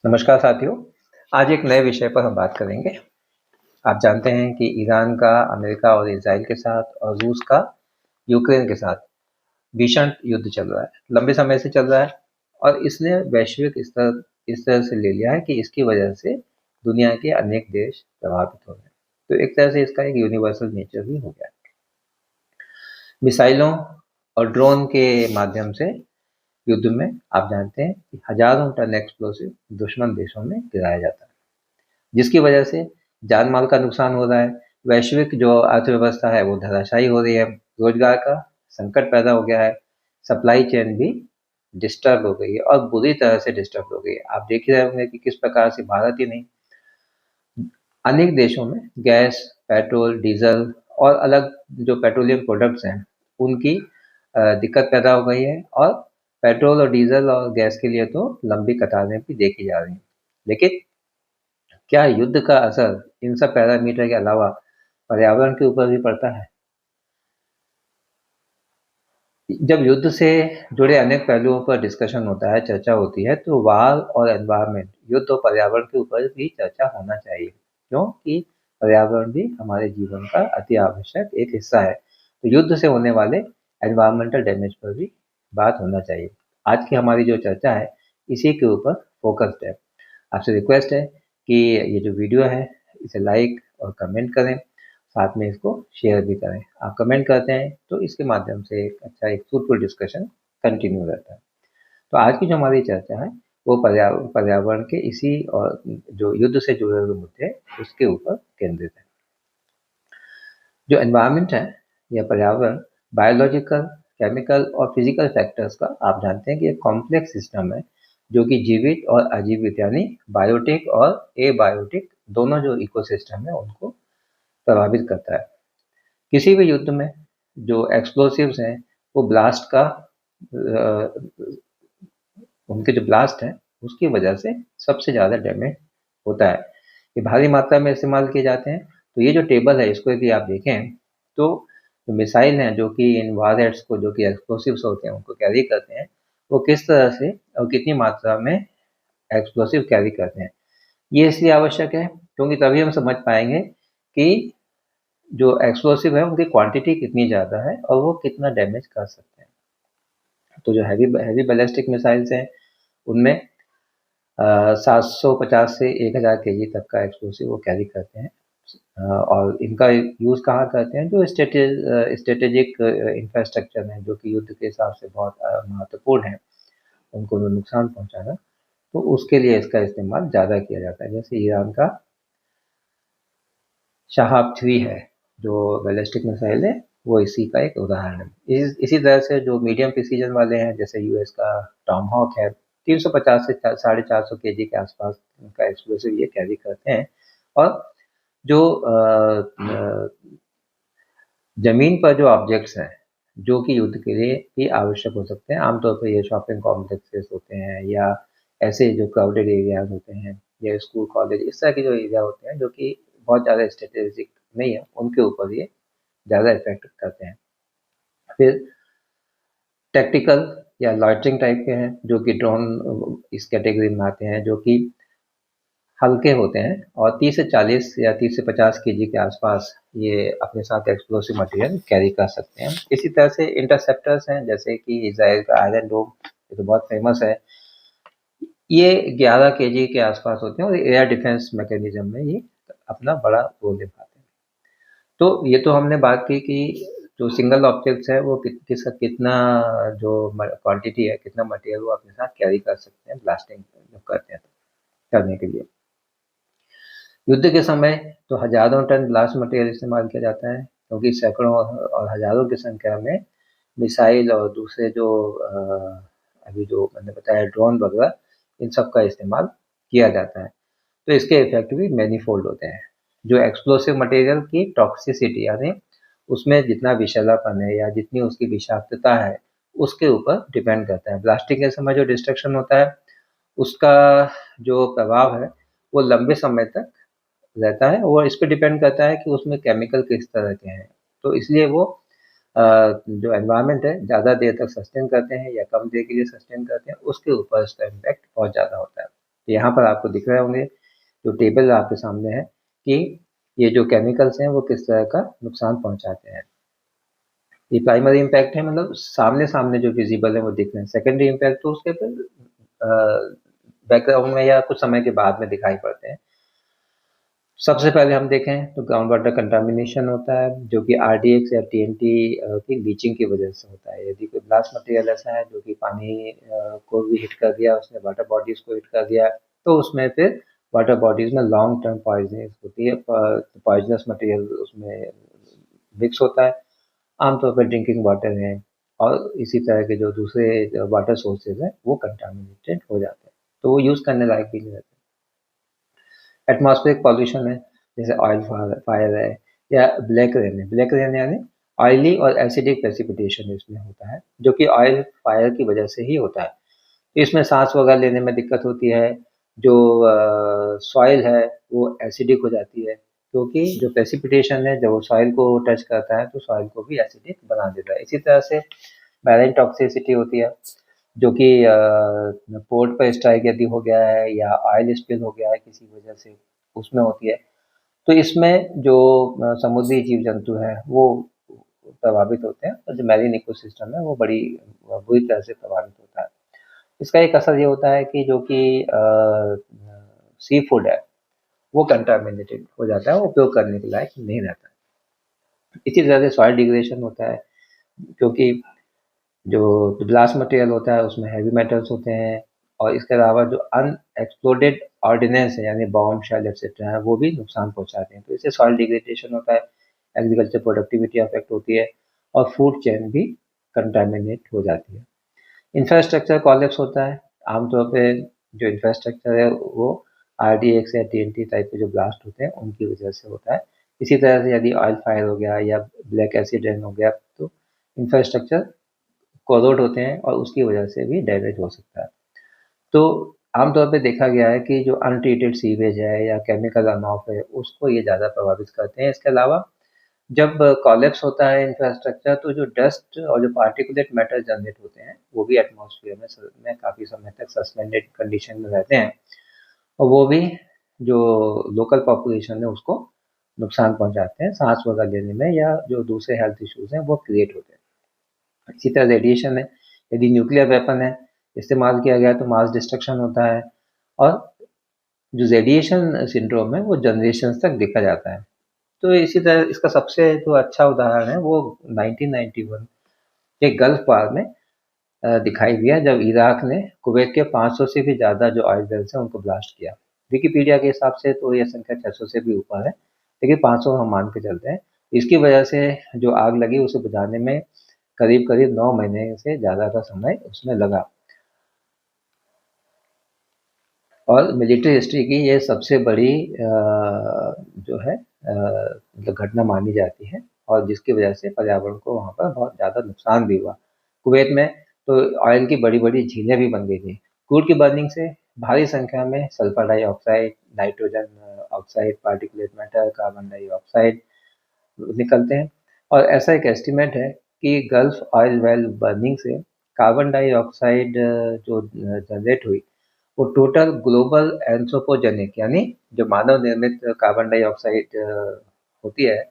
नमस्कार साथियों। आज एक नए विषय पर हम बात करेंगे। आप जानते हैं कि ईरान का अमेरिका और इजराइल के साथ और रूस का यूक्रेन के साथ भीषण युद्ध चल रहा है, लंबे समय से चल रहा है और इसने वैश्विक स्तर इस तरह से ले लिया है कि इसकी वजह से दुनिया के अनेक देश प्रभावित हो रहे हैं। तो एक तरह से इसका एक यूनिवर्सल नेचर भी हो गया है। मिसाइलों और ड्रोन के माध्यम से युद्ध में आप जानते हैं कि हजारों टन एक्सप्लोसिव दुश्मन देशों में गिराया जाता है, जिसकी वजह से जान माल का नुकसान हो रहा है। वैश्विक जो अर्थव्यवस्था है वो धराशायी हो रही है, रोजगार का संकट पैदा हो गया है, सप्लाई चेन भी डिस्टर्ब हो गई है और बुरी तरह से डिस्टर्ब हो गई है। आप देख ही रहे होंगे कि किस प्रकार से भारत ही नहीं, अनेक देशों में गैस, पेट्रोल, डीजल और अलग जो पेट्रोलियम प्रोडक्ट्स हैं उनकी दिक्कत पैदा हो गई है और पेट्रोल और डीजल और गैस के लिए तो लंबी कतारें भी देखी जा रही हैं। लेकिन क्या युद्ध का असर इन सब पैरामीटर के अलावा पर्यावरण के ऊपर भी पड़ता है? जब युद्ध से जुड़े अनेक पहलुओं पर डिस्कशन होता है, चर्चा होती है, तो वार और एनवायरनमेंट, युद्ध और पर्यावरण के ऊपर भी चर्चा होना चाहिए, क्योंकि पर्यावरण भी हमारे जीवन का अति आवश्यक एक हिस्सा है। तो युद्ध से होने वाले एनवायरमेंटल डैमेज पर भी बात होना चाहिए। आज की हमारी जो चर्चा है इसी के ऊपर फोकस्ड है। आपसे रिक्वेस्ट है कि ये जो वीडियो है इसे लाइक और कमेंट करें, साथ में इसको शेयर भी करें। आप कमेंट करते हैं तो इसके माध्यम से एक फ्रूटफुल डिस्कशन कंटिन्यू रहता है। तो आज की जो हमारी चर्चा है वो पर्यावरण के इसी और जो युद्ध से जुड़े हुए मुद्दे उसके ऊपर केंद्रित है। जो एनवायरनमेंट है या पर्यावरण बायोलॉजिकल, केमिकल और फिजिकल फैक्टर्स का आप जानते हैं कि एक कॉम्प्लेक्स सिस्टम है जो कि जीवित और अजीवित यानी बायोटिक और एबायोटिक दोनों जो इकोसिस्टम है उनको प्रभावित करता है। किसी भी युद्ध में जो एक्सप्लोसिव्स हैं वो ब्लास्ट का उनके जो ब्लास्ट हैं उसकी वजह से सबसे ज़्यादा डैमेज होता है। ये भारी मात्रा में इस्तेमाल किए जाते हैं। तो ये जो टेबल है इसको यदि आप देखें तो जो मिसाइल हैं जो कि इन वारहेड्स को, जो कि एक्सप्लोसिव्स होते हैं, उनको कैरी करते हैं, वो किस तरह से और कितनी मात्रा में एक्सप्लोसिव कैरी करते हैं। ये इसलिए आवश्यक है क्योंकि तभी हम समझ पाएंगे कि जो एक्सप्लोसिव है उनकी क्वांटिटी कितनी ज़्यादा है और वो कितना डैमेज कर सकते हैं। तो जो हैवी हैवी बैलिस्टिक मिसाइल्स हैं उनमें 750 से 1000 केजी तक का एक्सप्लोसिव वो कैरी करते हैं। और इनका यूज़ कहाँ करते हैं? जो स्ट्रेटेजिक इंफ्रास्ट्रक्चर हैं जो कि युद्ध के हिसाब से बहुत महत्वपूर्ण है, उनको नुकसान पहुंचाना, तो उसके लिए इसका इस्तेमाल ज़्यादा किया जाता है। जैसे ईरान का शहाब 3 है जो बैलिस्टिक मिसाइल है, वो इसी का एक उदाहरण है। इसी तरह से जो मीडियम प्रिसीजन वाले हैं जैसे यूएस का टॉमहॉक है, 350 से 450 केजी के आसपास का एक्सप्लोसिव ये कैरी करते हैं। और जो जमीन पर जो ऑब्जेक्ट्स हैं जो कि युद्ध के लिए भी आवश्यक हो सकते हैं, आमतौर पर ये शॉपिंग कॉम्प्लेक्सेस होते हैं या ऐसे जो क्राउडेड एरियाज होते हैं या स्कूल कॉलेज, इस तरह के जो एरिया होते हैं जो कि बहुत ज़्यादा स्ट्रेटेजिक नहीं है, उनके ऊपर ये ज़्यादा इफेक्ट करते हैं। फिर टैक्टिकल या लॉइटरिंग टाइप के हैं जो कि ड्रोन इस कैटेगरी में आते हैं, जो कि हल्के होते हैं और 30 से 40 या 30 से 50 केजी के आसपास ये अपने साथ एक्सप्लोसिव मटेरियल कैरी कर सकते हैं। इसी तरह से इंटरसेप्टर्स हैं जैसे कि इजराइल का आयरन डोम, ये तो बहुत फेमस है। ये 11 केजी के आसपास होते हैं और एयर डिफेंस मैकेनिज्म में ये अपना बड़ा रोल निभाते हैं। तो ये तो हमने बात की कि जो सिंगल ऑब्जेक्ट्स है वो कितना जो क्वांटिटी है, कितना मटेरियल वो अपने साथ कैरी कर सकते हैं ब्लास्टिंग करते हैं करने के लिए। युद्ध के समय तो हजारों टन ब्लास्ट मटेरियल इस्तेमाल किया जाता है क्योंकि सैकड़ों और हजारों की संख्या में मिसाइल और दूसरे जो अभी जो मैंने बताया ड्रोन वगैरह, इन सब का इस्तेमाल किया जाता है। तो इसके इफेक्ट भी मैनीफोल्ड होते हैं। जो एक्सप्लोसिव मटेरियल की टॉक्सिसिटी यानी उसमें जितना विषैलापन है या जितनी उसकी विषाक्तता है उसके ऊपर डिपेंड करता है। ब्लास्टिंग के समय जो डिस्ट्रक्शन होता है उसका जो प्रभाव है वो लंबे समय तक रहता है और इस पे डिपेंड करता है कि उसमें केमिकल किस तरह के हैं। तो इसलिए वो जो एनवायरनमेंट है ज़्यादा देर तक सस्टेन करते हैं या कम देर के लिए सस्टेन करते हैं, उसके ऊपर इसका इम्पैक्ट बहुत ज़्यादा होता है। तो यहाँ पर आपको दिख रहे होंगे जो टेबल आपके सामने है कि ये जो केमिकल्स हैं वो किस तरह का नुकसान पहुंचाते हैं। ये प्राइमरी इम्पैक्ट है, मतलब सामने सामने जो विजिबल है वो दिख रहे हैं। सेकेंडरी इम्पैक्ट तो उसके फिर बैकग्राउंड में या कुछ समय के बाद में दिखाई पड़ते हैं। सबसे पहले हम देखें तो ग्राउंड वाटर कंटामिनेशन होता है, जो कि आरडीएक्स या टीएनटी की लीचिंग की वजह से होता है। यदि कोई ब्लास्ट मटेरियल ऐसा है जो कि पानी को भी हिट कर दिया, उसने वाटर बॉडीज को हिट कर दिया, तो उसमें फिर वाटर बॉडीज में लॉन्ग टर्म पॉइजनिंग होती है, पॉइजनस मटेरियल उसमें मिक्स होता है। आमतौर पर ड्रिंकिंग वाटर है और इसी तरह के जो दूसरे वाटर सोर्सेज हैं वो कंटामिनेटेड हो जाते हैं, तो वो यूज़ करने लायक भी नहीं रहते। एटमॉस्फेरिक पॉल्यूशन है, जैसे ऑयल फायर है या ब्लैक रेन है। ब्लैक रेन यानी ऑयली और एसिडिक प्रेसिपिटेशन इसमें होता है, जो कि ऑयल फायर की वजह से ही होता है। इसमें सांस वगैरह लेने में दिक्कत होती है। जो सॉइल है वो एसिडिक हो जाती है, क्योंकि जो प्रेसिपिटेशन है जब वो सॉइल को टच करता है तो सॉइल को भी एसिडिक बना देता है। इसी तरह से मैरीन टॉक्सिसिटी होती है, जो कि पोर्ट पर स्ट्राइक यदि हो गया है या ऑयल स्पिल हो गया है किसी वजह से, उसमें होती है। तो इसमें जो समुद्री जीव जंतु हैं वो प्रभावित होते हैं, और जो मैरीन इकोसिस्टम है वो बड़ी बुरी तरह से प्रभावित होता है। इसका एक असर ये होता है कि जो कि सी फूड है वो कंटामिनेटेड हो जाता है, वो उपयोग करने के लायक नहीं रहता है। इसी तरह से सॉइल डिग्रेडेशन होता है, क्योंकि जो ब्लास्ट मटेरियल होता है उसमें हैवी मेटल्स होते हैं, और इसके अलावा जो अनएक्सप्लोडेड ऑर्डिनेंस है यानी बॉम्ब शेल एक्सेट्रा है वो भी नुकसान पहुंचाते हैं। तो इससे सॉइल डिग्रेडेशन होता है, एग्रीकल्चर प्रोडक्टिविटी अफेक्ट होती है, और फूड चेन भी कंटामिनेट हो जाती है। इंफ्रास्ट्रक्चर कॉलेप्स होता है। आमतौर पे जो इंफ्रास्ट्रक्चर है वो आरडीएक्स या टीएनटी टाइप के जो ब्लास्ट होते हैं उनकी वजह से होता है। इसी तरह से यदि ऑयल फायर हो गया या ब्लैक एसिड रेन हो गया तो इंफ्रास्ट्रक्चर कोरोड होते हैं और उसकी वजह से भी डैमेज हो सकता है। तो आमतौर पे देखा गया है कि जो अनट्रीटेड सीवेज है या केमिकल रन ऑफ है उसको ये ज़्यादा प्रभावित करते हैं। इसके अलावा जब कॉलेप्स होता है इंफ्रास्ट्रक्चर तो जो डस्ट और जो पार्टिकुलेट मैटर जनरेट होते हैं वो भी एटमॉस्फेयर में काफ़ी समय तक सस्पेंडेड कंडीशन में रहते हैं, और वो भी जो लोकल पॉपुलेशन है उसको नुकसान पहुंचाते हैं, सांस वगैरह लेने में या जो दूसरे हेल्थ इश्यूज हैं वो क्रिएट होते हैं। इसी तरह रेडिएशन है, यदि न्यूक्लियर वेपन है इस्तेमाल किया गया तो मास डिस्ट्रक्शन होता है, और जो रेडिएशन सिंड्रोम है वो जनरेशन तक देखा जाता है। तो इसी तरह इसका सबसे जो अच्छा उदाहरण है वो 1991 के गल्फ वार में दिखाई दिया, जब इराक ने कुवैत के 500 से भी ज़्यादा जो ऑयल वेल्स हैं उनको ब्लास्ट किया। विकिपीडिया के हिसाब से तो यह संख्या 600 से भी ऊपर है, लेकिन 500 हम मान के चलते हैं। इसकी वजह से जो आग लगी उसे बुझाने में करीब करीब 9 महीने से ज़्यादा का समय उसमें लगा, और मिलिट्री हिस्ट्री की ये सबसे बड़ी जो है मतलब घटना मानी जाती है, और जिसकी वजह से पर्यावरण को वहाँ पर बहुत ज़्यादा नुकसान भी हुआ। कुवैत में तो ऑयल की बड़ी बड़ी झीलें भी बन गई थी। क्रूड की बर्निंग से भारी संख्या में sulphur dioxide, nitrogen oxide, particulate matter, carbon dioxide निकलते हैं। और ऐसा एक एस्टीमेट है कि गल्फ ऑयल वेल बर्निंग से कार्बन डाइऑक्साइड जो जनरेट हुई वो टोटल ग्लोबल एंथ्रोपोजेनिक यानी जो मानव निर्मित कार्बन डाइऑक्साइड होती है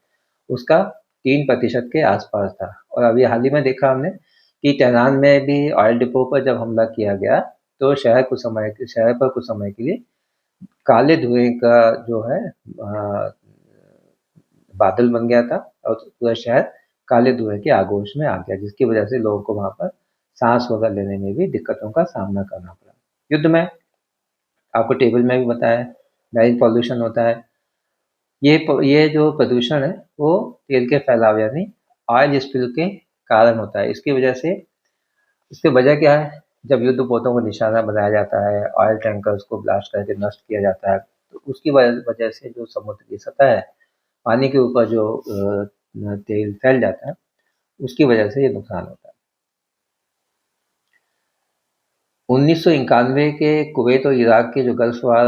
उसका 3% के आसपास था। और अभी हाल ही में देखा हमने कि तेहरान में भी ऑयल डिपो पर जब हमला किया गया तो शहर पर कुछ समय के लिए काले धुएं का जो है बादल बन गया था, और पूरा शहर काले धुएं के आगोश में आ गया, जिसकी वजह से लोगों को वहां पर सांस वगैरह लेने में भी दिक्कतों का सामना करना पड़ा। युद्ध में आपको टेबल में भी बताया लाइट पॉल्यूशन होता है। ये जो प्रदूषण है वो तेल के फैलाव यानी ऑयल स्पिल के कारण होता है। इसकी वजह से इसकी वजह क्या है, जब युद्ध पोतों को निशाना बनाया जाता है, ऑयल टैंकर्स को ब्लास्ट करके नष्ट किया जाता है, तो उसकी वजह से जो समुद्र की सतह है, पानी के ऊपर जो तेल फैल जाता है, उसकी वजह से ये नुकसान होता है। 1991 के कुवैत और इराक के जो गल्फ वार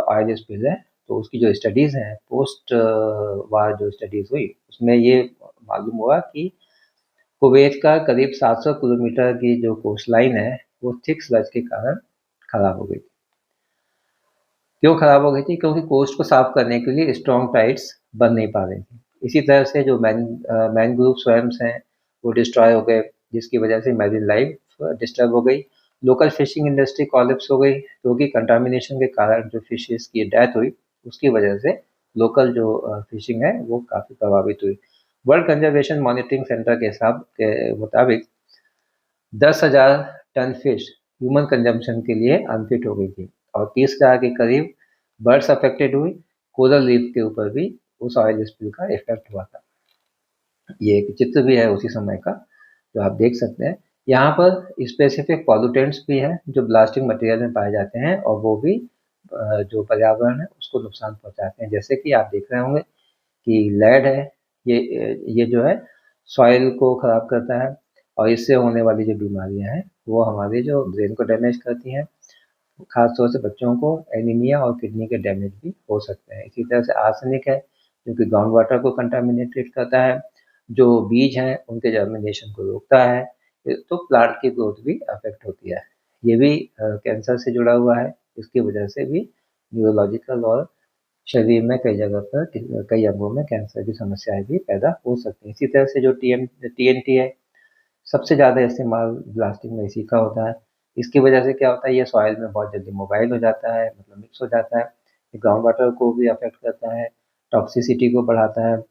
ऑयल स्पिल है, तो उसकी जो स्टडीज़ हैं पोस्ट वार जो स्टडीज़ हुई उसमें ये मालूम हुआ कि कुवैत का करीब 700 किलोमीटर की जो कोस्ट लाइन है वो थिक स्लज के कारण खराब हो गई थी। क्यों खराब हो गई थी? क्योंकि कोस्ट को साफ करने के लिए स्ट्रॉन्ग टाइड्स बन नहीं पा रही थी। इसी तरह से जो मैनग्रोव स्वयम्स हैं वो डिस्ट्रॉय हो गए, जिसकी वजह से मैरीन लाइफ डिस्टर्ब हो गई। लोकल फिशिंग इंडस्ट्री कोलैप्स हो गई, क्योंकि कंटामिनेशन के कारण जो फिशेस की डेथ हुई उसकी वजह से लोकल जो फिशिंग है वो काफ़ी प्रभावित हुई। वर्ल्ड कंजर्वेशन मॉनिटरिंग सेंटर के हिसाब के मुताबिक 10,000 टन फिश ह्यूमन कंजम्पशन के लिए अनफिट हो गई थी, और 30,000 के करीब बर्ड्स अफेक्टेड हुई। कोरल रीफ के ऊपर भी उस ऑयल स्पिल का इफेक्ट हुआ था। ये एक चित्र भी है उसी समय का, जो आप देख सकते हैं। यहाँ पर स्पेसिफिक पॉल्यूटेंट्स भी हैं जो ब्लास्टिंग मटेरियल में पाए जाते हैं, और वो भी जो पर्यावरण है उसको नुकसान पहुंचाते हैं। जैसे कि आप देख रहे होंगे कि लेड है, ये जो है सॉइल को ख़राब करता है, और इससे होने वाली जो बीमारियां हैं वो हमारे जो ब्रेन को डैमेज करती हैं। खास तौर से बच्चों को एनीमिया और किडनी के डैमेज भी हो सकते हैं। इसी तरह से आर्सेनिक है, जो कि ग्राउंड वाटर को कंटामिनेटेड करता है, जो बीज हैं उनके जर्मिनेशन को रोकता है, तो प्लांट की ग्रोथ भी अफेक्ट होती है। ये भी कैंसर से जुड़ा हुआ है। इसकी वजह से भी न्यूरोलॉजिकल और शरीर में कई जगह पर कई अंगों में कैंसर की समस्याएं भी पैदा हो सकती हैं। इसी तरह से जो टीएनटी है, सबसे ज़्यादा इस्तेमाल ब्लास्टिंग में इसी का होता है। इसकी वजह से क्या होता है, ये सॉइल में बहुत जल्दी मोबाइल हो जाता है, मतलब मिक्स हो जाता है। ये ग्राउंड वाटर को भी अफेक्ट करता है, टॉक्सिसिटी को बढ़ाता है।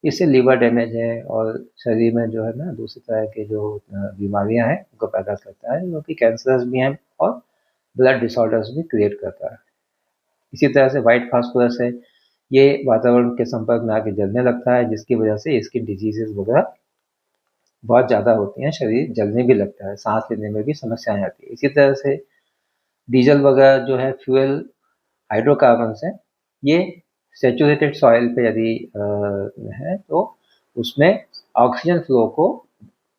इससे लीवर डैमेज है, और शरीर में जो है ना दूसरी तरह के जो बीमारियां हैं उनको पैदा करता है, जो कि कैंसर्स भी हैं और ब्लड डिसऑर्डर्स भी क्रिएट करता है। इसी तरह से वाइट फास्फोरस है, ये वातावरण के संपर्क में आके जलने लगता है, जिसकी वजह से स्किन डिजीजेज वगैरह बहुत ज़्यादा होती हैं, शरीर जलने भी लगता है, सांस लेने में भी समस्याएं आती है। इसी तरह से डीजल वगैरह जो है फ्यूल हाइड्रोकार्बन्स हैं, ये सेचुरेटेड सॉइल पे यदि है तो उसमें ऑक्सीजन फ्लो को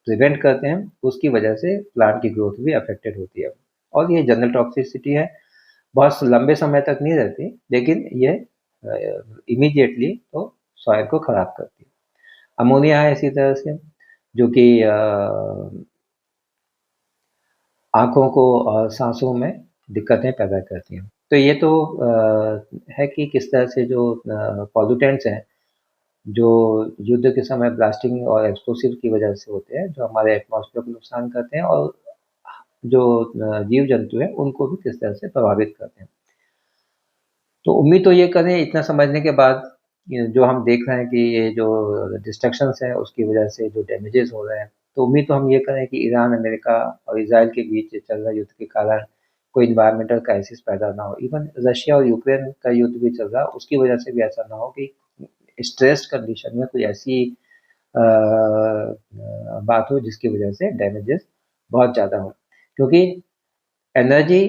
प्रिवेंट करते हैं, उसकी वजह से प्लांट की ग्रोथ भी अफेक्टेड होती है। और ये जनरल टॉक्सिसिटी है, बहुत लंबे समय तक नहीं रहती, लेकिन ये इमीडिएटली तो सॉइल को खराब करती है। अमोनिया है इसी तरह से, जो कि आँखों को और साँसों में दिक्कतें पैदा करती हैं। तो ये तो है कि किस तरह से जो पॉल्यूटेंट्स हैं, जो युद्ध के समय ब्लास्टिंग और एक्सप्लोसिव की वजह से होते हैं, जो हमारे एटमॉस्फेयर को नुकसान करते हैं, और जो जीव जंतु हैं उनको भी किस तरह से प्रभावित करते हैं। तो उम्मीद तो ये करें इतना समझने के बाद, जो हम देख रहे हैं कि ये जो डिस्ट्रक्शंस है उसकी वजह से जो डैमेजेस हो रहे हैं, तो उम्मीद तो हम ये करें कि ईरान, अमेरिका और इसराइल के बीच चल रहे युद्ध के कारण कोई इन्वायरमेंटल क्राइसिस पैदा ना हो। इवन रशिया और यूक्रेन का युद्ध भी चल रहा है, उसकी वजह से भी ऐसा ना हो कि स्ट्रेस्ड कंडीशन में कोई ऐसी बात हो जिसकी वजह से डैमेजेस बहुत ज़्यादा हो। क्योंकि एनर्जी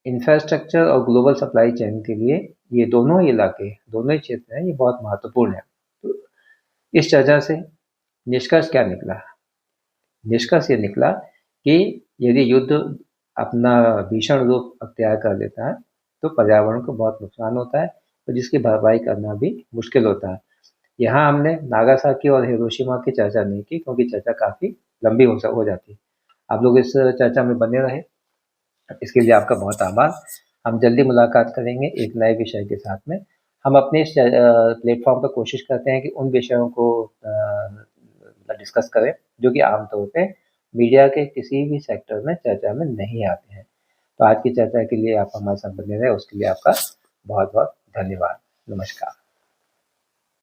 इंफ्रास्ट्रक्चर और ग्लोबल सप्लाई चेन के लिए ये दोनों इलाके, दोनों ही क्षेत्र हैं, ये बहुत महत्वपूर्ण है। तो इस चर्चा से निष्कर्ष क्या निकला? निष्कर्ष ये निकला कि यदि युद्ध अपना भीषण रूप अख्तियार कर लेता है तो पर्यावरण को बहुत नुकसान होता है, और जिसकी भरपाई करना भी मुश्किल होता है। यहाँ हमने नागासाकी और हिरोशिमा की चर्चा नहीं की, क्योंकि चर्चा काफ़ी लंबी हो जाती। आप लोग इस चर्चा में बने रहे, इसके लिए आपका बहुत आभार। हम जल्दी मुलाकात करेंगे एक नए विषय के साथ में। हम अपने इस प्लेटफॉर्म पर कोशिश करते हैं कि उन विषयों को डिस्कस करें जो कि आमतौर पे मीडिया के किसी भी सेक्टर में चर्चा में नहीं आते हैं। तो आज की चर्चा के लिए आप हमारे साथ बने रहे, उसके लिए आपका बहुत बहुत धन्यवाद। नमस्कार।